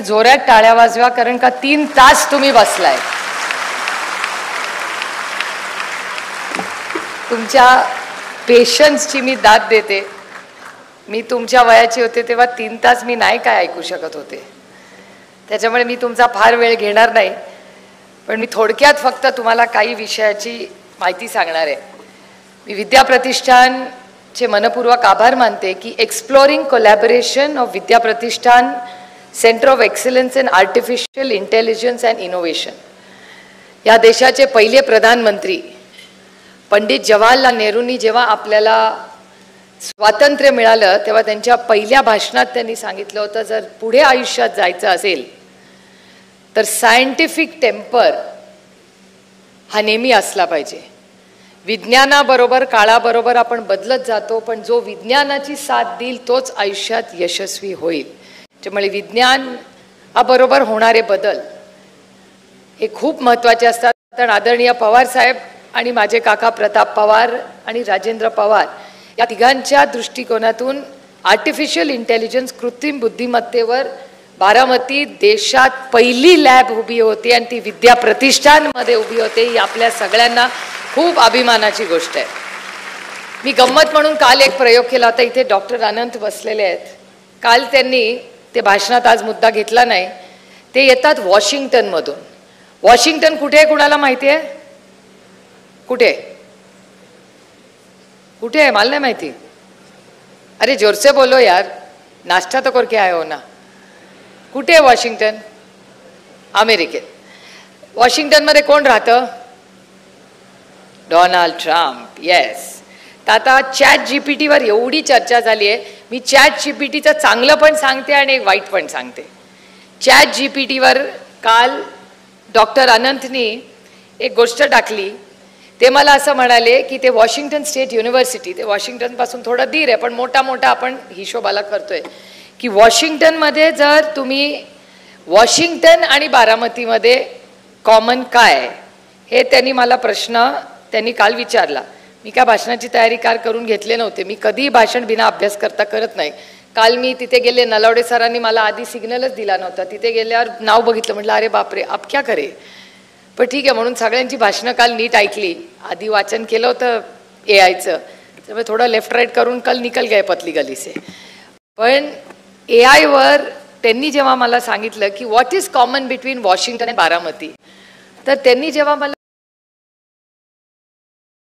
जोरात टाळ्या वाजवा, कारण का 3 तास तुम्ही बसलाय. तुमच्या पेशन्सची मी दाद देते. मी तुमच्या वयाची होते तेव्हा 3 तास मी नाही काय ऐकू शकत होते. त्याच्यामुळे मी तुमचा फार वेळ घेणार नाही, पण मी थोडक्यात फक्त तुम्हाला काही विषयाची माहिती सांगणार आहे. मी विद्या प्रतिष्ठानचे मनपूर्वक आभार मानते की exploring collaboration of Vidya Pratishthan centre of excellence in artificial intelligence and innovation, या देशाचे पहिले प्रधानमंत्री पंडित जवाहरलाल नेहरूंनी जेव्हा आपल्याला स्वातंत्र्य मिळालं तेव्हा त्यांच्या पहिल्या भाषणात त्यांनी सांगितलं होतं, जर पुढे आयुष्यात जायचं असेल तर सायंटिफिक टेम्पर हा नेहमी असला पाहिजे. विज्ञानाबरोबर काळाबरोबर आपण बदलत जातो, पण जो विज्ञानाची साथ देईल तोच आयुष्यात यशस्वी होईल. त्यामुळे विज्ञानाबरोबर होणारे बदल हे खूप महत्त्वाचे असतात. तर आदरणीय पवार साहेब आणि माझे काका प्रताप पवार आणि राजेंद्र पवार या तिघांच्या दृष्टिकोनातून आर्टिफिशियल इंटेलिजन्स, कृत्रिम बुद्धिमत्तेवर बारामती देशात पहिली लॅब उभी होती आणि ती विद्या प्रतिष्ठानमध्ये उभी होते. ही आपल्या सगळ्यांना खूप अभिमानाची गोष्ट आहे. मी गंमत म्हणून काल एक प्रयोग केला होता. इथे डॉक्टर अनंत बसलेले आहेत. काल त्यांनी ते भाषणात आज मुद्दा घेतला नाही. ते येतात वॉशिंग्टनमधून. वॉशिंग्टन कुठे आहे कुणाला माहिती आहे? कुठे कुठे आहे मला नाही माहिती. अरे जोरसे बोलो यार, नाश्ता तो करके आए हो ना. कुठे आहे वॉशिंग्टन? अमेरिकेत. वॉशिंग्टनमध्ये कोण राहतं? Donald Trump. येस. तर आता चॅट जीपीटी वर एवढी चर्चा झाली आहे. मी चॅट जीपीटीचं चांगलं पण सांगते आणि एक वाईट पण सांगते. चॅट जीपीटीवर काल डॉक्टर अनंतनी एक गोष्ट टाकली. ते मला असं म्हणाले की ते वॉशिंग्टन स्टेट युनिव्हर्सिटी, ते वॉशिंग्टनपासून थोडं दूर आहे पण मोठा आपण हिशोबाला करतोय की वॉशिंग्टनमध्ये जर तुम्ही वॉशिंग्टन आणि बारामतीमध्ये कॉमन काय, हे त्यांनी मला प्रश्न त्यांनी काल विचारला. मी काय भाषणाची तयारी करून घेतले नव्हते. मी कधीही भाषण बिना अभ्यास करत नाही. काल मी तिथे गेले, नलावडे सरांनी मला आधी सिग्नलच दिला नव्हता. तिथे गेल्यावर नाव बघितलं, म्हटलं अरे बापरे अब क्या करे. पण ठीक आहे म्हणून सगळ्यांची भाषणं काल नीट ऐकली. आधी वाचन केलं होतं एआयचं, त्यामुळे थोडं लेफ्ट राईट करून कल निकल गए पतली गली से. पण एआयवर त्यांनी जेव्हा मला सांगितलं की what is common between Washington आणि बारामती, तर त्यांनी जेव्हा मला,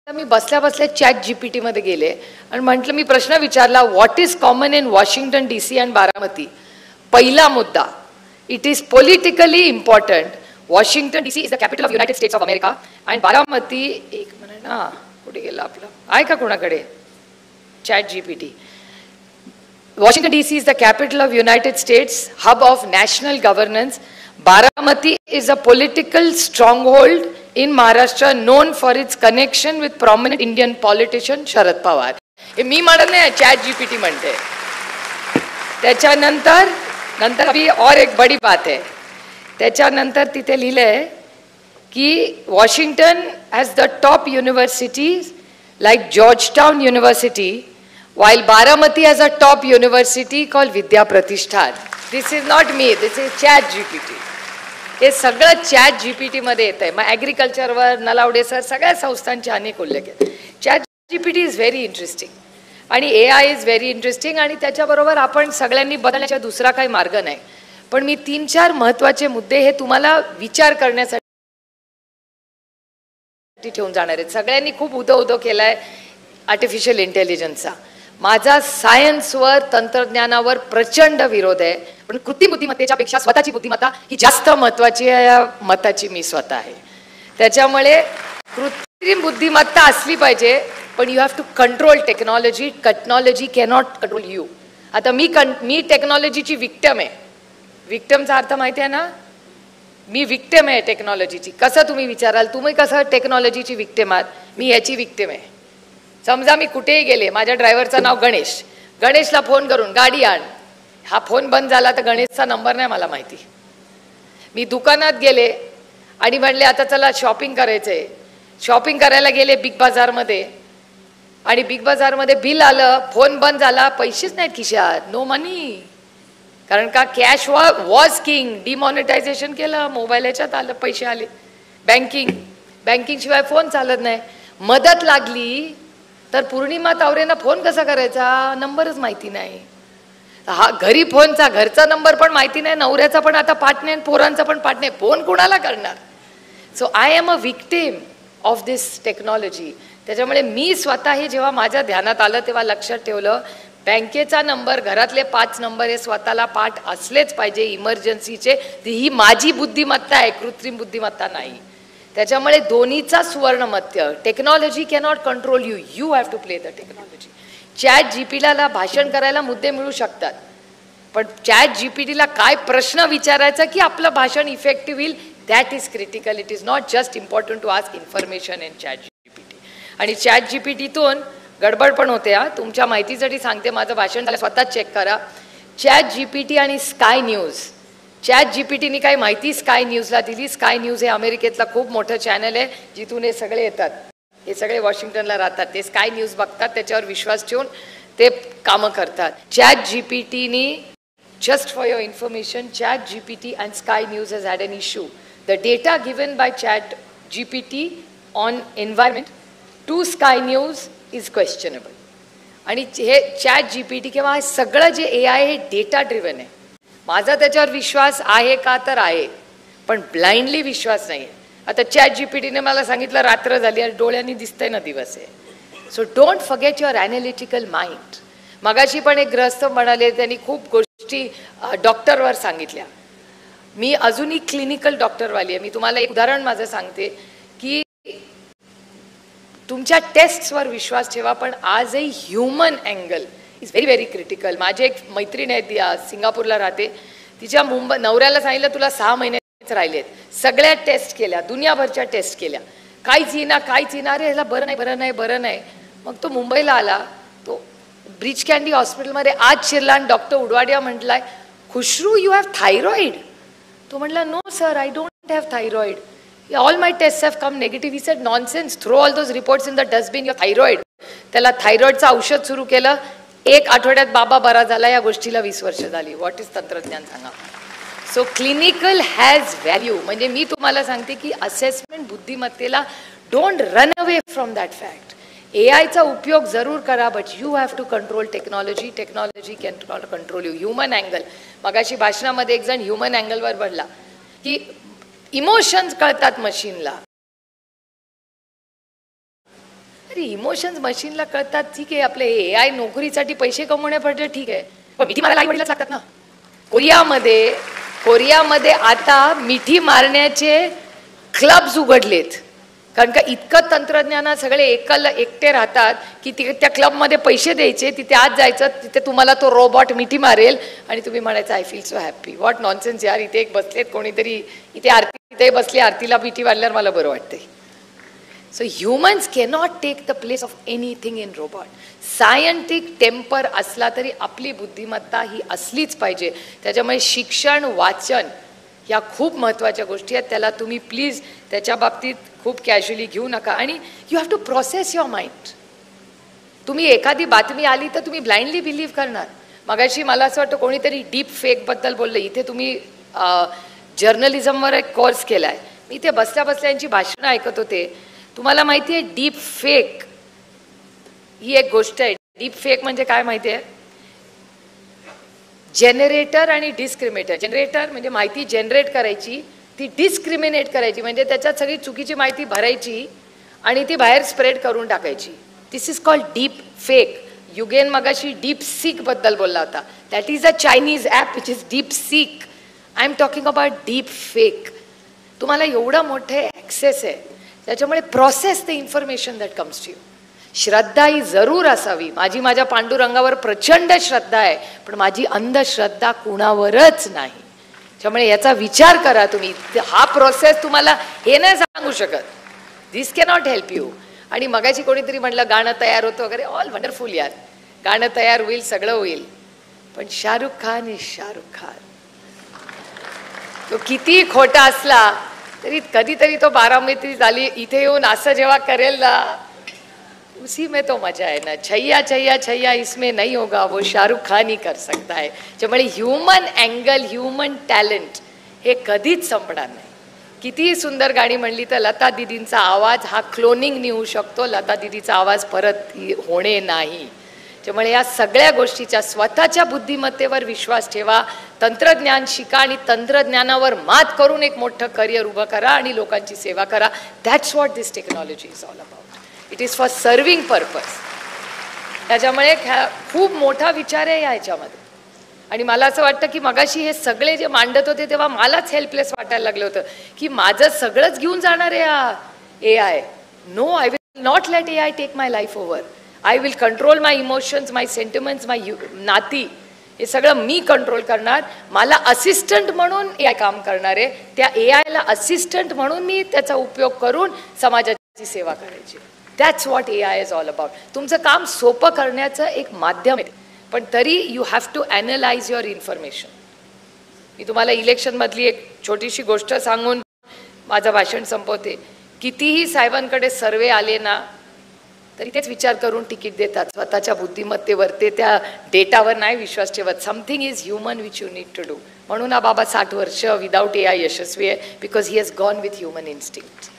मी बसल्या बसल्या चॅट जीपीटीमध्ये गेले आणि म्हटलं, मी प्रश्न विचारला what is common in Washington DC and Baramati. पहिला मुद्दा, it is politically important. Washington DC is the capital of United states of America and Baramati, एक मिनिट ना कुठे गेला आपलं, आहे का कोणाकडे chat GPT? Washington DC is the capital of United States, hub of national governance. Baramati is a political stronghold in Maharashtra known for its connection with prominent Indian politician Sharad Pawar. हे मी म्हणत नाही, chat GPT म्हणते. त्याच्यानंतर अभी और एक बड़ी बात है. त्याच्यानंतर तिथे लिहिलंय की Washington has the top universities like Georgetown University, while Baramati has a top university called Vidya Pratishthan. This is not me, this is chat GPT. हे सगळं चॅट जीपीटी मध्ये येत आहे. मग ॲग्रिकल्चरवर नलावडे सर सगळ्या संस्थांचे अनेक उल्लेख आहेत. Chat GPT is very interesting आणि AI इज व्हेरी इंटरेस्टिंग आणि त्याच्याबरोबर आपण सगळ्यांनी बदलण्याचा दुसरा काही मार्ग नाही. पण मी 3-4 महत्त्वाचे मुद्दे हे तुम्हाला विचार करण्यासाठी ठेवून जाणार आहेत. सगळ्यांनी खूप उदो केलाय आर्टिफिशियल इंटेलिजन्सचा. माझा सायन्सवर, तंत्रज्ञानावर प्रचंड विरोध आहे, पण कृत्रिम बुद्धिमत्तेच्या पेक्षा स्वतःची बुद्धिमत्ता ही जास्त महत्त्वाची आहे, या मताची मी स्वतः आहे. त्याच्यामुळे कृत्रिम बुद्धिमत्ता असली पाहिजे, पण you have to control technology. Technology cannot control you. आता मी टेक्नॉलॉजीची विक्टिम आहे. विक्टिमचा अर्थ माहिती आहे ना? मी विक्टिम आहे टेक्नॉलॉजीची. कसं तुम्ही विचाराल, तुम्ही कसं टेक्नॉलॉजीची विक्टिम आहात? मी याची विक्टिम आहे. समजा मी कुठेही गेले, माझ्या ड्रायव्हरचं नाव गणेश, गणेशला फोन करून गाडी आण, हा फोन बंद झाला तर गणेशचा नंबर नाही मला माहिती. मी दुकानात गेले आणि म्हणले आता चला शॉपिंग करायचंय, शॉपिंग करायला गेले बिग बाजारमध्ये आणि बिग बाजारमध्ये बिल आलं, फोन बंद झाला, पैसेच नाहीत खिशात, नो मनी. कारण का कॅश वॉज किंग. डिमॉनिटायझेशन केलं, मोबाईल याच्यात आलं, पैसे आले. बँकिंग शिवाय फोन चालत नाही. मदत लागली तर पौर्णिमा तावरेंना फोन कसा करायचा, नंबरच माहिती नाही. हा घरी फोनचा, घरचा नंबर पण माहिती नाही, नवऱ्याचा पण आता पाठ नाही, पोरांचा पण पाठ नाही, फोन कोणाला करणार. So I am a victim of this technology. त्याच्यामुळे मी स्वतः हे जेव्हा माझ्या ध्यानात आलं तेव्हा लक्षात ठेवलं, बँकेचा नंबर, घरातले 5 नंबर हे स्वतःला पाठ असलेच पाहिजे इमर्जन्सीचे. ही माझी बुद्धिमत्ता आहे, कृत्रिम बुद्धिमत्ता नाही. त्याच्यामुळे दोन्हीचा सुवर्णमध्य. Technology cannot control you, you have to play the technology. Chat जीपीटीला भाषण करायला मुद्दे मिळू शकतात, पण चॅट जीपीटीला काय प्रश्न विचारायचा की आपलं भाषण इफेक्टिव्ह होईल, that is critical. It is not just important to ask information in chat GPT. आणि चॅट जीपीटीतून गडबड पण होते. तुमच्या माहितीसाठी सांगते, माझं भाषण झालं, स्वतःच चेक करा. चॅट जीपीटी आणि स्काय न्यूज. चॅट जीपीटीने काही माहिती स्काय न्यूजला दिली. स्काय न्यूज हे अमेरिकेतला खूप मोठं चॅनल आहे, जिथून हे सगळे येतात. हे सगळे वॉशिंग्टनला राहतात, ते स्काय न्यूज बघतात, त्याच्यावर विश्वास ठेवून ते कामं करतात. चॅट जीपीटीनी, just for your information, chat GPT and sky news has had an issue. The data given by chat GPT on environment to sky news is questionable. आणि हे चॅट जीपीटी किंवा सगळं जे AI हे डेटा ड्रिव्हन आहे. माझा त्याच्यावर विश्वास आहे का, तर आहे, पण ब्लाइंडली विश्वास नाही. आता चॅट जीपीटीने मला सांगितलं रात्र झाली आणि डोळ्यांनी दिसतंय ना दिवस आहे. So don't forget your analytical mind. मगाशी पण एक ग्रस्त म्हणाले, त्यांनी खूप गोष्टी डॉक्टरवर सांगितल्या. मी अजूनही क्लिनिकल डॉक्टरवाली आहे. मी तुम्हाला एक उदाहरण माझं सांगते की तुमच्या टेस्टवर विश्वास ठेवा, पण आजही human angle is very very critical. माझी एक मैत्रीण आहे, ती सिंगापूरला राहते. तिच्या नवऱ्याला सांगितलं तुला 6 महिनेच राहिलेत. सगळ्या टेस्ट केल्या, दुनियाभरच्या टेस्ट केल्या, काहीच येईना. अरे ह्याला बरं नाही. मग तो मुंबईला आला. तो ब्रिज कँडी हॉस्पिटलमध्ये आज शिरला आणि डॉक्टर उडवाडिया म्हटलाय, खुशरू यू हॅव थायरॉइड. तो म्हटला no sir, I don't have thyroid. All my test have come negative. He said nonsense, throw all those reports in the dustbin, your thyroid. त्याला थायरॉइडचं औषध सुरू केलं. 1 आठवड्यात बाबा बरा झाला. या गोष्टीला 20 वर्ष झाली. व्हॉट इज तंत्रज्ञान सांगा. So clinical has value. म्हणजे मी तुम्हाला सांगते की असेसमेंट बुद्धिमत्तेला don't run away from that fact. AIचा उपयोग जरूर करा, but you have to control technology. Technology can control you. Human angle. मगाशी भाषणामध्ये एक जण ह्युमन अँगलवर बोलला की इमोशन्स कळतात मशीनला. अरे इमोशन्स मशीनला कळतात ठीक आहे, आपले AI नोकरीसाठी पैसे कमवण्यासाठी ठीक आहे, पण मिठी मारायला आई-वडिलांच लागतात ना. कोरियामध्ये आता मिठी मारण्याचे क्लब्स उघडलेत. कारण का इतकं तंत्रज्ञानात सगळे एकटे राहतात की त्या क्लबमध्ये पैसे द्यायचे, तिथे आज जायचं, तिथे तुम्हाला तो रोबॉट मिठी मारेल आणि तुम्ही म्हणायचं I feel so happy. What nonsense यार. इथे एक बसलेत कोणीतरी, इथे आरती इथे बसली, आरतीला मिठी मारल्यावर मला बरं वाटते. So humans cannot take the place of anything in robot. Scientific temper असला तरी आपली बुद्धिमत्ता ही असलीच पाहिजे. त्याच्यामुळे शिक्षण, वाचन या खूप महत्त्वाच्या गोष्टी आहेत. त्याला तुम्ही प्लीज त्याच्या बाबतीत खूप कॅज्युअली घेऊ नका. आणि you have to process your mind. तुम्ही एखादी बातमी आली तर तुम्ही ब्लाइंडली बिलीव्ह करणार. मगाशी मला असं वाटतं कोणीतरी डीप फेकबद्दल बोललं. इथे तुम्ही जर्नलिझमवर एक कोर्स केला आहे. मी इथे बसल्या बसल्या यांची भाषणं ऐकत होते. तुम्हाला माहिती आहे डीप फेक ही एक गोष्ट आहे. डीप फेक म्हणजे काय माहिती आहे? जनरेटर आणि डिस्क्रिमिनेटर. जनरेटर म्हणजे माहिती जनरेट करायची, ती डिस्क्रिमिनेट करायची म्हणजे त्याच्यात सगळी चुकीची माहिती भरायची आणि ती बाहेर स्प्रेड करून टाकायची. This is called deep fake. Yugen मगाशी डीप सीक बद्दल बोलला होता. That is a Chinese app which is deep seek. I am talking about deep fake. तुम्हाला एवढा मोठे ॲक्सेस आहे, त्याच्यामुळे process the information that comes to you. श्रद्धा ही जरूर असावी. माझ्या पांडुरंगावर प्रचंड श्रद्धा आहे, पण माझी अंधश्रद्धा कुणावरच नाही. त्यामुळे याचा विचार करा तुम्ही. हा प्रोसेस तुम्हाला हे नाही सांगू शकत. दिस कॅनॉट हेल्प यू. आणि मगाशी कोणीतरी म्हटलं गाणं तयार होतं वगैरे. ऑल वंडरफुल यार, गाणं तयार होईल, सगळं होईल, पण शाहरुख खान इज शाहरुख खान. तो किती खोटा असला तरी कधीतरी तो बारामती झाली इथे येऊन असं जेव्हा करेल ना, उसी में तो मजा है ना. छैया छैया छैया इसमें नहीं होगा, वो शाहरुख खान ही कर सकता है. त्यामुळे ह्युमन अँगल, ह्युमन टॅलेंट हे कधीच संपणार नाही. कितीही सुंदर गाणी म्हणली तर लता दीदींचा आवाज हा क्लोनिंग होऊ शकतो, लता दीदीचा आवाज परत होणे नाही. त्यामुळे या सगळ्या गोष्टीच्या स्वतःच्या बुद्धिमत्तेवर विश्वास ठेवा, तंत्रज्ञान शिका आणि तंत्रज्ञानावर मात करून एक मोठं करिअर उभं करा आणि लोकांची सेवा करा. That's what this technology is all about. It is for serving purpose. त्याच्यामुळे खूप मोठा विचार आहे ह्याच्यामध्ये. आणि मला असं वाटतं की मगाशी हे सगळे जे मांडत होते तेव्हा मलाच हेल्पलेस वाटायला लागलं होतं की माझं सगळंच घेऊन जाणार आहे A I. No, I will not let A I take my life over. I will control my emotions, my sentiments, my नाती, हे सगळं मी कंट्रोल करणार. मला असिस्टंट म्हणून ए आय काम करणार आहे. त्या ए आयला असिस्टंट म्हणून मी त्याचा उपयोग करून समाजाची सेवा करायची. That's what A I is all about. तुमचं काम सोपं करण्याचं एक माध्यम आहे, पण तरी you have to analyse your information. मी तुम्हाला इलेक्शनमधली एक छोटीशी गोष्ट सांगून माझं भाषण संपवते. कितीही साहेबांकडे सर्वे आले ना तरी तेच विचार करून तिकीट देतात. स्वतःच्या बुद्धिमत्तेवर, ते त्या डेटावर नाही विश्वास ठेवत. Something is human which you need to do. म्हणून हा बाबा 60 वर्ष विदाउट ए आय यशस्वी आहे, because he has gone with human instinct.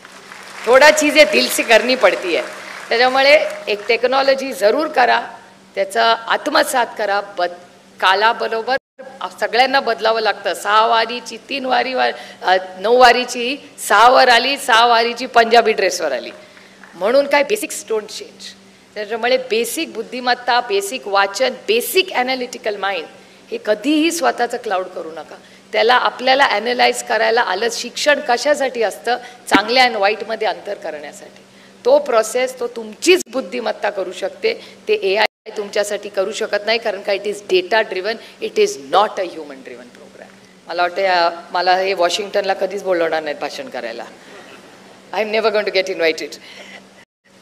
थोडा चीज़ें दिल से करनी पडती है. त्याच्यामुळे एक टेक्नॉलॉजी जरूर करा, त्याचा आत्मसात करा. कालाबरोबर सगळ्यांना बदलावं लागतं. 6 वारीची 3 वारी 9 वारीची 6 वर आली, 6 वारीची पंजाबी ड्रेसवर आली. म्हणून काय बेसिक्स डोंट चेंज. त्याच्यामुळे बेसिक बुद्धिमत्ता, बेसिक वाचन, बेसिक ॲनालिटिकल माइंड हे कधीही स्वतःचं क्लाउड करू नका. त्याला आपल्याला ॲनलाइज करायला आलं. शिक्षण कशासाठी असतं? चांगल्या आणि वाईटमध्ये अंतर करण्यासाठी. तो प्रोसेस तो तुमचीच बुद्धिमत्ता करू शकते, ते ए आय तुमच्यासाठी करू शकत नाही. कारण का it is data driven, it is not a human driven program. मला वाटतं मला हे वॉशिंग्टनला कधीच बोलवणार नाहीत भाषण करायला. I am never going to get invited.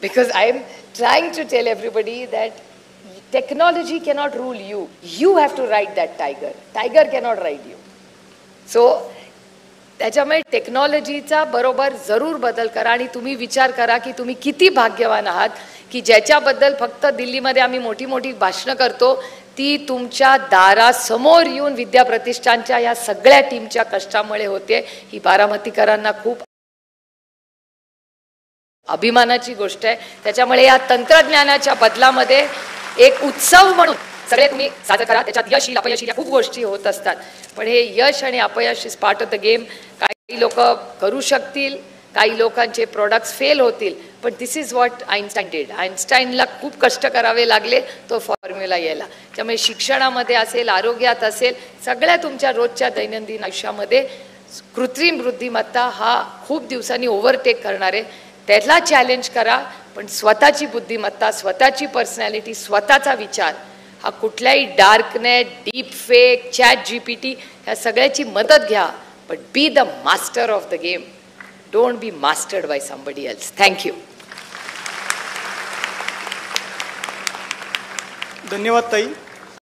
Because I am trying to tell everybody that technology cannot rule you. You have to ride that tiger. Tiger cannot ride you. So, त्याच्यामुळे टेक्नॉलॉजीचा बरोबर जरूर बदल करा. आणि तुम्ही विचार करा की तुम्ही किती भाग्यवान आहात की ज्याच्याबद्दल फक्त दिल्लीमध्ये आम्ही मोठी मोठी भाषणं करतो, ती तुमच्या दारासमोर येऊन विद्या प्रतिष्ठानच्या या सगळ्या टीमच्या कष्टामुळे होते. ही बारामतीकरांना खूप अभिमानाची गोष्ट आहे. त्याच्यामुळे या तंत्रज्ञानाच्या बदलामध्ये एक उत्सव म्हणून सगळे तुम्ही साजरा करा. त्याच्यात यश येईल, अपयश येईल, या खूप गोष्टी होत असतात. पण हे यश आणि अपयश is part of the game. काही लोक करू शकतील, काही लोकांचे प्रोडक्ट्स फेल होतील, पण दिस इज व्हॉट आईन्स्टाईन डिड. आईन्स्टाईनला खूप कष्ट करावे लागले तो फॉर्म्युला यायला. त्यामुळे शिक्षणामध्ये असेल, आरोग्यात असेल, सगळ्या तुमच्या रोजच्या दैनंदिन आयुष्यामध्ये कृत्रिम बुद्धिमत्ता हा खूप दिवसांनी ओव्हरटेक करणार आहे. त्याला चॅलेंज करा, पण स्वतःची बुद्धिमत्ता, स्वतःची पर्सनॅलिटी, स्वतःचा विचार हा कुठल्याही darknet, deep fake, chat GPT ह्या सगळ्याची मदत घ्या. But be the master of the game. Don't be mastered by somebody else. Thank you. धन्यवाद ताई.